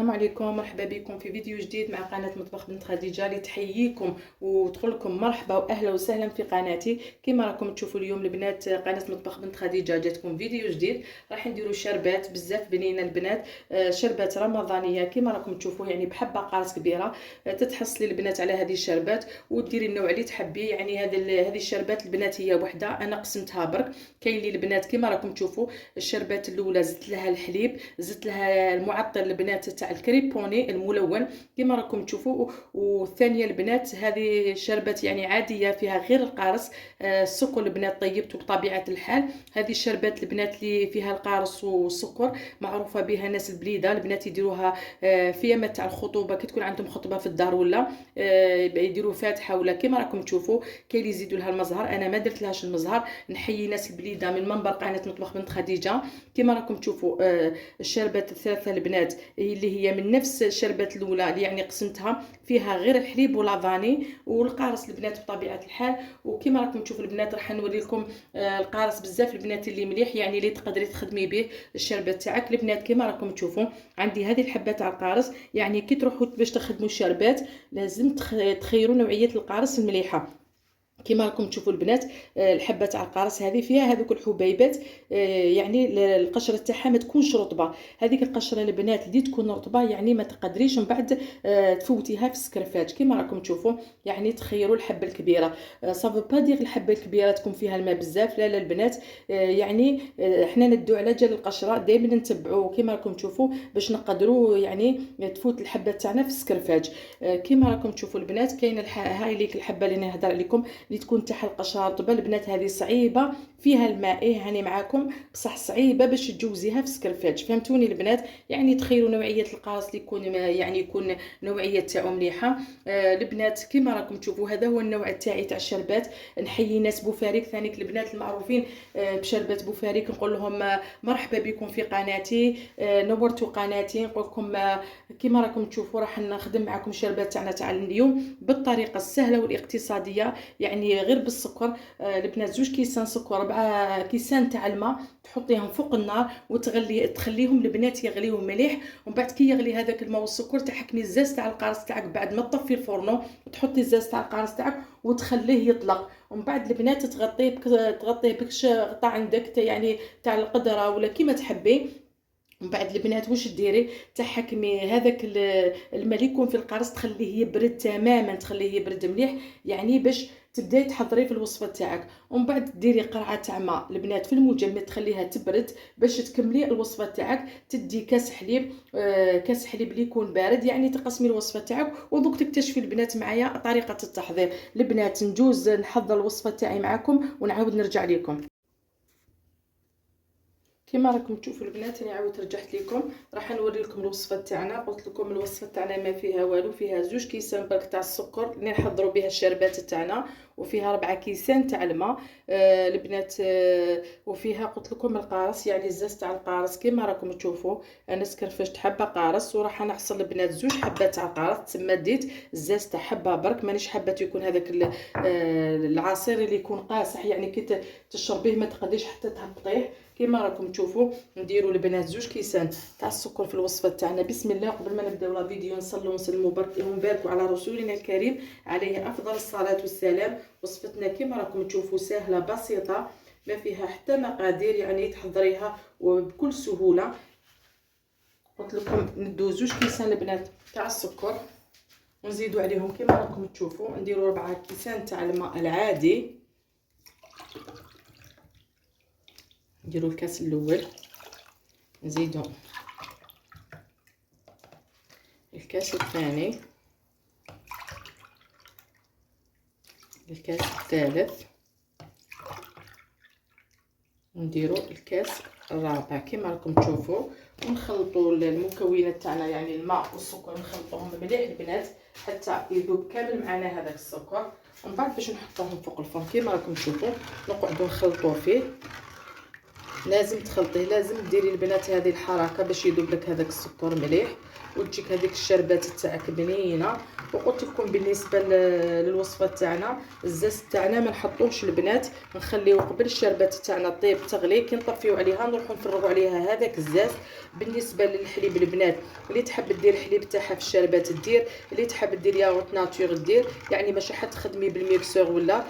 السلام عليكم، مرحبا بكم في فيديو جديد مع قناة مطبخ بنت خديجة اللي تحييكم وتقول لكم مرحبا واهلا وسهلا في قناتي. كما راكم تشوفوا اليوم البنات قناة مطبخ بنت خديجة جاتكم فيديو جديد. راح نديروا شربات بزاف بنينه البنات، شربات رمضانيه كما راكم تشوفوا، يعني بحبه قارص كبيره. تتحصلي البنات على هذه الشربات وديري النوع اللي تحبي. يعني هذه الشربات البنات هي وحده، انا قسمتها برك. كاين اللي البنات كما راكم تشوفوا الشربات الاولى زدت لها الحليب، زدت لها المعطر البنات تاع الكريبوني الملون كما راكم تشوفوا. والثانيه البنات هذه شربات يعني عاديه فيها غير القارص، السكر البنات طيبته بطبيعه الحال. هذه الشربات البنات اللي فيها القارص والسكر معروفه بها ناس البليده، البنات يديروها في يوم تاع الخطوبه كي تكون عندهم خطبه في الدار، ولا يديروا فاتحه، ولا كما راكم تشوفوا. كاين اللي يزيدوا لها المزهر، انا ما درت لهاش المزهر. نحيي ناس البليده من منبر قناه مطبخ بنت خديجه. كما راكم تشوفوا الشربات الثلاثه البنات اللي هي من نفس الشربات الاولى اللي يعني قسمتها، فيها غير الحليب والافاني والقارص البنات بطبيعه الحال. وكما راكم تشوفوا البنات راح نوري لكم القارص بزاف البنات اللي مليح، يعني اللي تقدري تخدمي به الشربات تاعك البنات. كما راكم تشوفوا عندي هذه الحبه تاع القارص، يعني كي تروحوا باش تخدموا الشربات لازم تخيروا نوعيه القارص المليحه. كما راكم تشوفوا البنات الحبه تاع القارص هذه فيها هذوك الحبيبات، يعني القشره تاعها ما تكونش رطبه. هذيك القشره البنات اللي تكون رطبه يعني ما تقدريش من بعد تفوتيها في السكرفاج. كما راكم تشوفوا يعني تخيروا الحبه الكبيره. صافو با دير الحبه الكبيره تكون فيها الماء بزاف، لا البنات، يعني حنا ندو على جال القشره دائما نتبعوا كما راكم تشوفوا باش نقدروا يعني تفوت الحبه تاعنا في السكرفاج. كما راكم تشوفوا البنات كاين هاي ليك الحبه اللي نهضر عليكم اللي تكون تحت القشره رطبه البنات، هذه صعيبه فيها الماء، هاني معاكم بصح صعيبه باش تجوزيها في سكرفاج. فهمتوني البنات؟ يعني تخيلوا نوعيه القارص اللي يكون يعني يكون نوعيه تاعو مليحه. البنات كما راكم تشوفوا هذا هو النوع تاعي تاع الشربات. نحيي ناس بوفاريك ثانيك البنات المعروفين بشربات بوفاريك، نقول لهم مرحبا بكم في قناتي، نورتوا قناتي. نقول لكم كما راكم تشوفوا راح نخدم معكم شربات تاعنا تاع اليوم بالطريقه السهله والاقتصاديه، يعني غير بالسكر. البنات 2 كيسان سكر، 4 كيسان تاع الماء تحطيهم فوق النار تخليهم البنات يغليهم مليح. ومن بعد كي يغلي هذاك الماء والسكر تحكمي الزاز تاع القارص تاعك بعد ما تطفي الفرن، وتحطي الزاز تاع القارص تاعك وتخليه يطلق. ومن بعد البنات تغطيه بكش غطاء عندك يعني تاع القدره ولا كيما تحبي. ومن بعد البنات واش ديري؟ تحكمي هذاك الماء اللي يكون في القارص تخليه يبرد تماما، تخليه يبرد مليح يعني باش تبداي تحضري في الوصفه تاعك. ومن بعد ديري قرعه تاع ماء البنات في المجمد تخليها تبرد باش تكملي الوصفه تاعك. تدي كاس حليب، كاس حليب اللي يكون بارد، يعني تقسمي الوصفه تاعك ودوك تكتشفي البنات معايا طريقه التحضير. البنات نجوز نحضر الوصفه تاعي معكم ونعاود نرجع لكم. كما راكم تشوفوا البنات انا عاودت رجعت لكم، راح نوري لكم الوصفه تاعنا. قلت لكم الوصفه تاعنا ما فيها والو، فيها 2 كيسان برك تاع السكر اللي نحضروا بها الشربات تاعنا، وفيها 4 كيسان تاع الماء البنات، وفيها قلت لكم القارص يعني الزاز تاع القارص. كما راكم تشوفوا انا سكرفشت حبه قارص وراح نحصل البنات 2 حبات تاع القارص، تما ديت الزاز تاع حبه برك، مانيش حابه يكون هذاك العصير اللي يكون قاصح، يعني كي تشربيه ما تقدريش حتى تهبطيه. كما راكم تشوفوا نديروا البنات 2 كيسان تاع السكر في الوصفه تاعنا. بسم الله. قبل ما نبداو لا فيديو نصلوا ونسلموا ونباركوا على رسولنا الكريم عليه افضل الصلاه والسلام. وصفتنا كما راكم تشوفوا سهله بسيطه ما فيها حتى مقادير، يعني تحضريها وبكل سهوله. قلت لكم ندو 2 كيسان البنات تاع السكر ونزيدوا عليهم كما راكم تشوفوا نديروا 4 كيسان تاع الماء العادي. نديروا الكاس الاول، نزيدوا الكاس الثاني، الكاس الثالث، ونديروا الكاس الرابع كما راكم تشوفوا. ونخلطوا المكونات تاعنا يعني الماء والسكر نخلطوهم مليح البنات حتى يذوب كامل معنا هذاك السكر. ومن بعد باش نحطوهم فوق الفرن كما راكم تشوفوا نقعدوا نخلطوا فيه. لازم تخلطيه، لازم ديري البنات هذه الحركه باش يذوب لك هذاك السكر مليح. وتجيك هذيك الشربات تاعك بنينه. وقلت لكم بالنسبه للوصفه تاعنا الزاز تاعنا ما نحطوش البنات، نخليو قبل الشربات تاعنا طيب تغلي، كي نطفيو عليها نروحو نفرغوا عليها هذاك الزاز. بالنسبه للحليب البنات اللي تحب دير الحليب تاعها في الشربات دير، اللي تحب دير ياغورت ناتور دير، يعني باش حد تخدمي بالميكسور ولا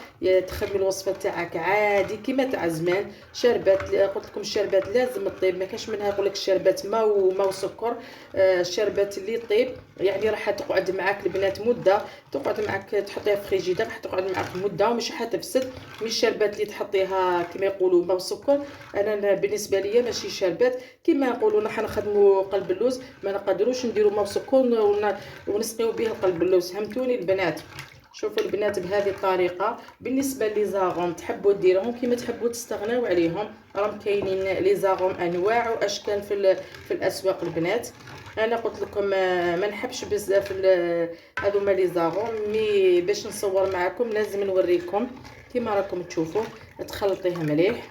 تخدمي الوصفه تاعك عادي كيما تاع زمان. شربات قلت لكم الشربات لازم طيب، ما كاش منها يقول لك الشربات ما وسكر. الشربات اللي طيب يعني راح تقعد معاك البنات مده، تقعد معاك تحطيها في فريجيدر راح تقعد معاك مده ومش حتفسد. مش الشربات اللي تحطيها كما يقولوا ما وسكر. انا بالنسبه لي ماشي شربات كما يقولوا نحن نخدموا قلب اللوز، ما نقدروش نديروا ما وسكر ونسقيو به قلب اللوز. فهمتوني البنات؟ شوفوا البنات بهذه الطريقه. بالنسبه لي زاغوم تحبوا ديرهم كيما تحبوا تستغناو عليهم، راهم كاينين لي زاغوم انواع واشكال في الاسواق البنات. انا قلت لكم ما نحبش بزاف هذوما لي زاغوم، مي باش نصور معكم لازم نوريكم كيما راكم تشوفوا. تخلطيه مليح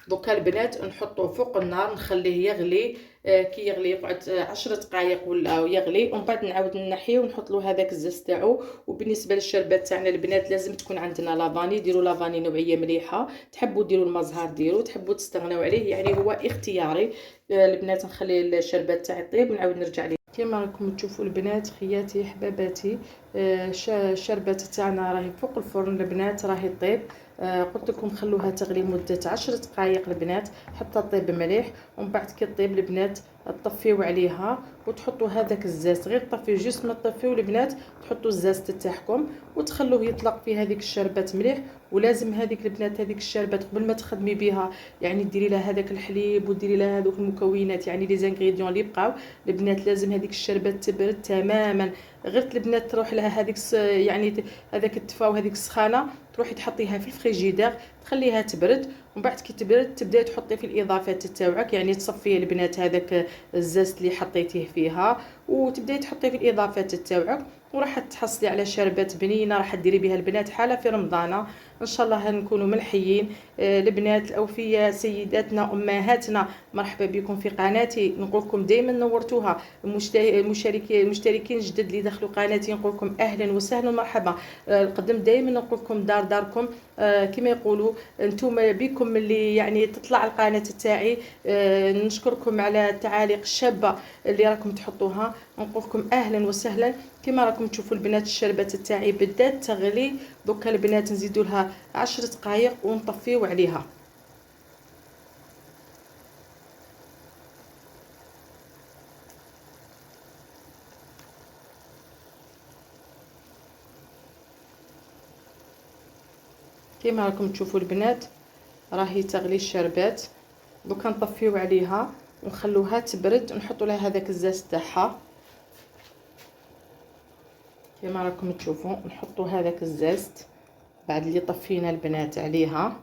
دوكا البنات نحطوه فوق النار نخليه يغلي. كي يغلي يقعد 10 دقائق ولا يغلي، ومن بعد نعاود نحيه ونحط له هذاك الزاز تاعو. وبالنسبه للشربات تاعنا البنات لازم تكون عندنا لافاني، ديروا لافاني نوعيه مليحه، تحبوا ديروا المزهر ديروا، تحبوا تستغناو عليه يعني هو اختياري. البنات نخلي الشربات تاعي طيب ونعاود نرجع ليه. كما راكم تشوفوا البنات خياتي حباباتي، الشربات تاعنا راهي فوق الفرن البنات راهي طيب. قلت لكم خلوها تغلي مده 10 دقائق البنات حتى طيب مليح. ومن بعد كي طيب البنات تطفيو عليها وتحطوا هذاك الزاز، غير طفيو جوست ما تطفيو البنات تحطوا الزاز تاعكم وتخلوه يطلق في هذيك الشربات مليح. ولازم هذيك البنات هذيك الشربات قبل ما تخدمي بها يعني ديري لها هذاك الحليب وديري لها هذوك المكونات يعني لي زانغريديون اللي بقاو البنات. لازم هذيك الشربات تبرد تماما، غير البنات تروح لها هذيك يعني هذاك الدفا وهذيك السخانه تروحي تحطيها في الفريجيدير تخليها تبرد. ومن بعد كي تبرد تبداي تحطي في الاضافات تاعك، يعني تصفي البنات هذاك الزاز اللي حطيتيه فيها وتبداي تحطي في الاضافات تاعك، وراح تحصلي على شربات بنينه راح ديري بها البنات حاله في رمضان. ان شاء الله نكونوا ملحيين. البنات الاوفياء سيداتنا امهاتنا مرحبا بكم في قناتي. نقول لكم دائما نورتوها. المشتركين الجدد اللي دخلوا قناتي نقول لكم اهلا وسهلا ومرحبا. القدم دائما نقول لكم داركم. كما يقولوا انتم بكم اللي يعني تطلع القناه تاعي. نشكركم على التعاليق الشابه اللي راكم تحطوها. نقول لكم اهلا وسهلا. كما راكم تشوفوا البنات الشربات تاعي بدات تغلي، دوكا البنات نزيدوا لها 10 دقائق ونطفيو عليها. كما راكم تشوفوا البنات راهي تغلي الشربات، دوكا نطفيو عليها ونخلوها تبرد ونحطوا لها هذاك الزاز تاعها. كما راكم تشوفوا نحطوا هذاك الزاز بعد اللي طفينا البنات عليها،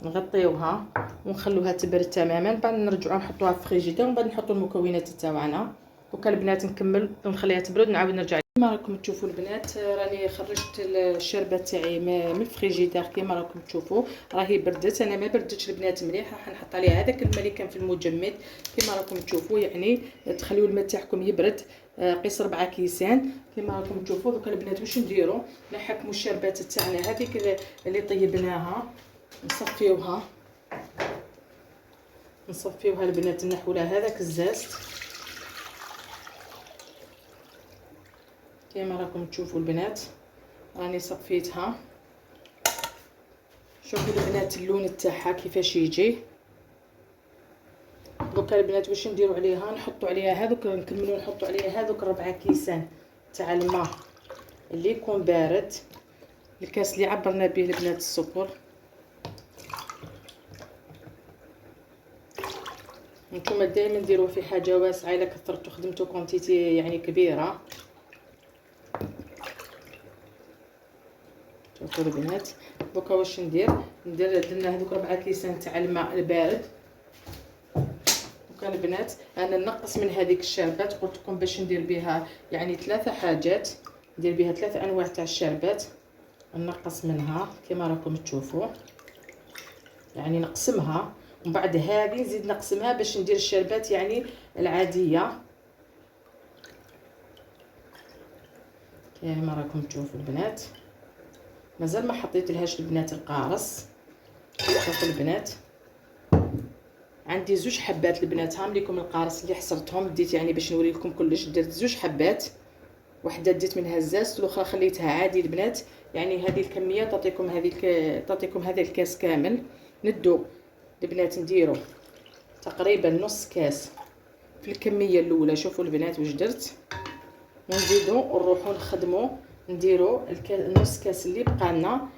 نغطيوها ونخلوها تبرد تماما. بعد نرجعوا نحطوها في الفريجيدير ومن بعد نحطوا المكونات تاعنا. دوكا البنات نكمل ونخليها تبرد ونعاود نرجع. كما راكم تشوفوا البنات راني خرجت الشربات تاعي من الفريجيدير. كما راكم تشوفوا راهي بردت، انا ما بردتش البنات مليح، راح نحط عليها هذاك الماء اللي كان في المجمد. كما راكم تشوفوا يعني تخليو الماء تاعكم يبرد. قيس 4 كيسان. كما راكم تشوفوا دوكا البنات واش نديروا نحكموا الشربات تاعنا هذيك اللي طيبناها نصفيوها البنات نحوا لها هذاك الزاز. كما راكم تشوفوا البنات راني صفيتها. شوفوا البنات اللون تاعها كيفاش يجي. دوكا البنات واش نديروا عليها نحطوا عليها هذوك نكملوا نحطوا عليها هذوك 4 كيسان تاع الماء اللي يكون بارد، الكاس اللي عبرنا به البنات السكر. نتوما دائما ديروه في حاجه واسعه، الا كثرتوا خدمتوا كونتيتي يعني كبيره. شوفوا البنات دوكا واش ندير درنا هذوك 4 كيسان تاع الماء البارد. دوكا البنات انا نقص من هذيك الشربات، قلت لكم باش ندير بها يعني 3 حاجات، ندير بها 3 انواع تاع الشربات. نقص منها كما راكم تشوفوا يعني نقسمها، ومن بعد هذه نزيد نقسمها باش ندير الشربات يعني العاديه. كما راكم تشوفوا البنات مازال ما حطيت لهاش البنات القارص. شوفوا البنات عندي زوج حبات البنات، هام ليكم القارص اللي حصرتهم، ديت يعني باش نوري لكم كلش. درت زوج حبات، وحده ديت منها الزاز والاخرى خليتها عادي البنات. يعني هذه الكميه تعطيكم هذا الكاس كامل. ندو البنات نديرو تقريبا نص كاس في الكميه الاولى. شوفوا البنات واش درت، ونزيدو نروحو نخدمو نديرو نص كاس اللي بقى لنا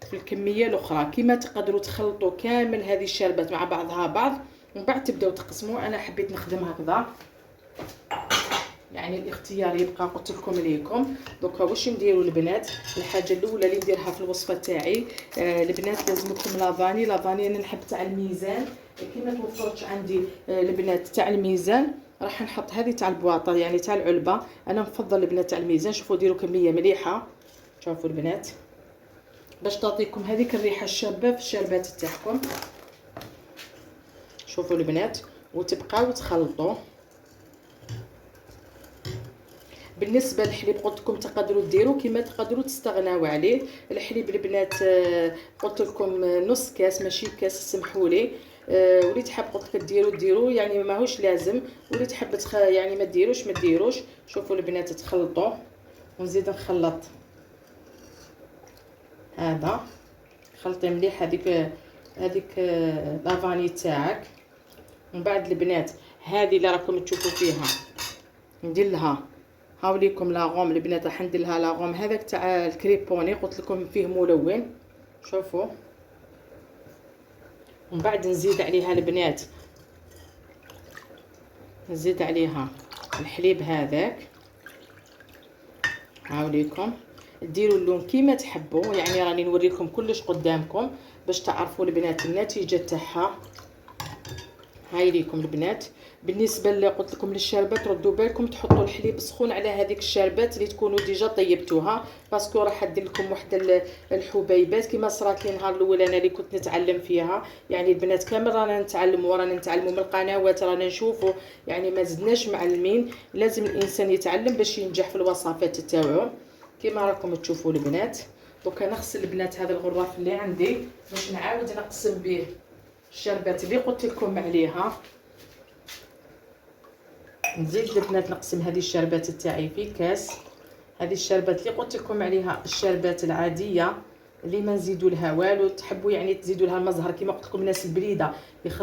في الكميه الاخرى. كما تقدروا تخلطوا كامل هذه الشربات مع بعض، ومن بعد تبداو تقسموا. انا حبيت نخدم هكذا، يعني الاختيار يبقى قلت لكم ليكم. دوكا واش نديروا البنات؟ الحاجه الاولى اللي نديرها في الوصفه تاعي البنات لازم لكم لافاني. انا نحب تاع الميزان، كيما توفرتش عندي البنات تاع الميزان راح نحط هذه تاع البواطه يعني تاع العلبه. انا نفضل البنات تاع الميزان. شوفوا ديروا كميه مليحه. شوفوا البنات باش تعطيكم هذيك الريحه الشابه في الشربات تاعكم. شوفوا البنات وتبقاو تخلطوا. بالنسبه للحليب قلت لكم تقدروا ديروا كما تقدروا تستغناو عليه. الحليب البنات قلت لكم نص كاس ماشي كاس، سمحوا لي. ولي تحب قلت لك ديروا يعني ماهوش لازم، ولي تحب يعني ما ديروش. شوفوا البنات تخلطوا، ونزيد نخلط هذا. خلطي مليح هذيك لافاني تاعك. ومن بعد البنات هذه اللي راكم تشوفوا فيها ندير لها هاوليكم لاغوم البنات. راح ندير لها لاغوم هذاك تاع الكريبوني قلت لكم فيه ملون. شوفوا ومن بعد نزيد عليها البنات، نزيد عليها الحليب هذاك. هاوليكم ديروا اللون كيما تحبوا، يعني راني نوريكم كلش قدامكم باش تعرفوا البنات النتيجه تاعها. هاي ليكم البنات. بالنسبه اللي قلت لكم للشربات ردوا بالكم تحطوا الحليب سخون على هذيك الشربات اللي تكونوا ديجا طيبتوها، باسكو راح ندير لكم واحده الحبيبات كما صرات لي النهار الاول انا اللي كنت نتعلم فيها. يعني البنات كامل رانا نتعلموا من القنوات، رانا نشوفوا، يعني ما زدناش معلمين. لازم الانسان يتعلم باش ينجح في الوصفات تاعو كما راكم تشوفوا البنات. دوكا نغسل البنات هذا الغراف اللي عندي باش نعاود نقسم به الشربات اللي قلت لكم عليها. نزيد البنات نقسم هذه الشربات تاعي في كاس. هذه الشربات اللي قلت لكم عليها الشربات العاديه اللي ما نزيدوا لها والو. تحبوا يعني تزيدوا لها المزهر كما قلت لكم الناس البليده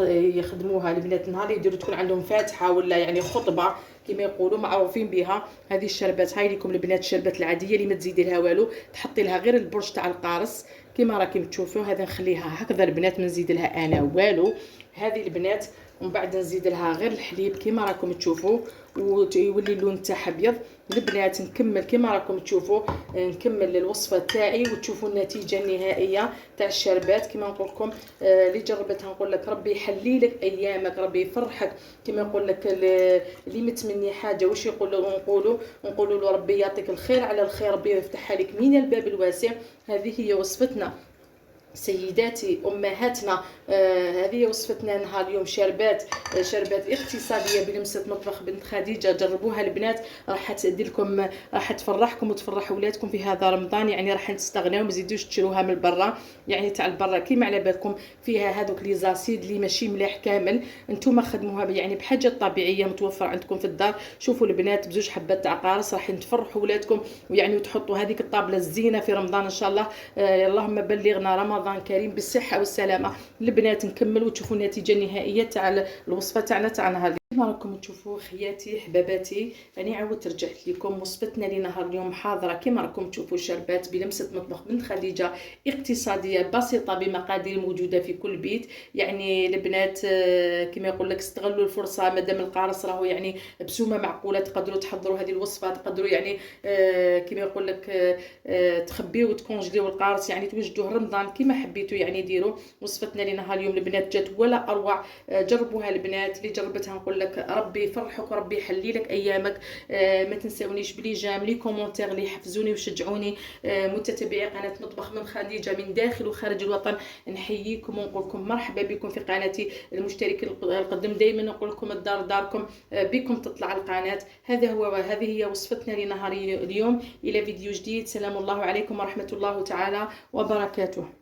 يخدموها البنات نهار يديروا تكون عندهم فاتحه ولا يعني خطبه كما يقولوا معروفين بها. هذه الشربات هاي لكم البنات الشربات العاديه اللي ما تزيدي لها والو، تحطي لها غير البرش تاع القارص كما راكم تشوفوا. هذا نخليها هكذا البنات ما نزيد لها انا والو. هذه البنات ومن بعد نزيد لها غير الحليب كما راكم تشوفوا ويولي اللون تاعها ابيض. البنات نكمل كما راكم تشوفوا، نكمل الوصفه تاعي وتشوفوا النتيجه النهائيه تاع الشربات. كما نقول لكم اللي جربتها نقول لك ربي يحلي لك ايامك، ربي يفرحك. كما نقول لك اللي متمني حاجه واش نقولوا له ربي يعطيك الخير على الخير، ربي يفتحها لك من الباب الواسع. هذه هي وصفتنا سيداتي امهاتنا. هذه وصفتنا نهار اليوم شربات اقتصاديه بلمسه مطبخ بنت خديجه. جربوها البنات راح تدير لكم، راح تفرحكم وتفرح ولادكم في هذا رمضان. يعني راح تستغناو ما تزيدوش تشروها من برا، يعني تاع البرا كيما على بالكم فيها هذوك لي زاسيد اللي ماشي مليح كامل. انتم خدموها يعني بحاجه طبيعيه متوفر عندكم في الدار. شوفوا البنات بزوج حبات تاع قارص راح تفرحوا ولادكم، ويعني وتحطوا هذيك الطابله الزينه في رمضان ان شاء الله. اللهم بلغنا رمضان كريم بالصحه والسلامه. البنات نكمل وتشوفوا النتيجه النهائيه تاع الوصفه تاعنا تاع نهار. كما راكم تشوفوا خياتي حباباتي، راني عاودت رجعت لكم وصفتنا لنهار اليوم حاضره. كما راكم تشوفوا شربات بلمسه مطبخ بنت خديجه اقتصاديه بسيطه بمقادير موجوده في كل بيت. يعني البنات كما يقول لك استغلوا الفرصه مادام القارص راهو يعني بسومه معقوله. تقدروا تحضروا هذه الوصفه، تقدروا يعني كما يقول لك تخبيو وتكونجليو القارص، يعني توجدوه رمضان كما حبيتوا. يعني ديروا وصفتنا لنهار اليوم البنات جات ولا اروع. جربوها البنات، اللي جربتها نقول لك لك، ربي يفرحك وربي يحلي لك ايامك. ما تنسونيش بلي جام لي كومونتير اللي يحفزوني ويشجعوني. متتبعي قناه مطبخ من خديجه من داخل وخارج الوطن، نحييكم ونقول لكم مرحبا بكم في قناتي. المشتركين القدم دائما نقول لكم الدار داركم، بكم تطلع القناه. هذه هي وصفتنا لنهار اليوم. الى فيديو جديد، سلام الله عليكم ورحمه الله تعالى وبركاته.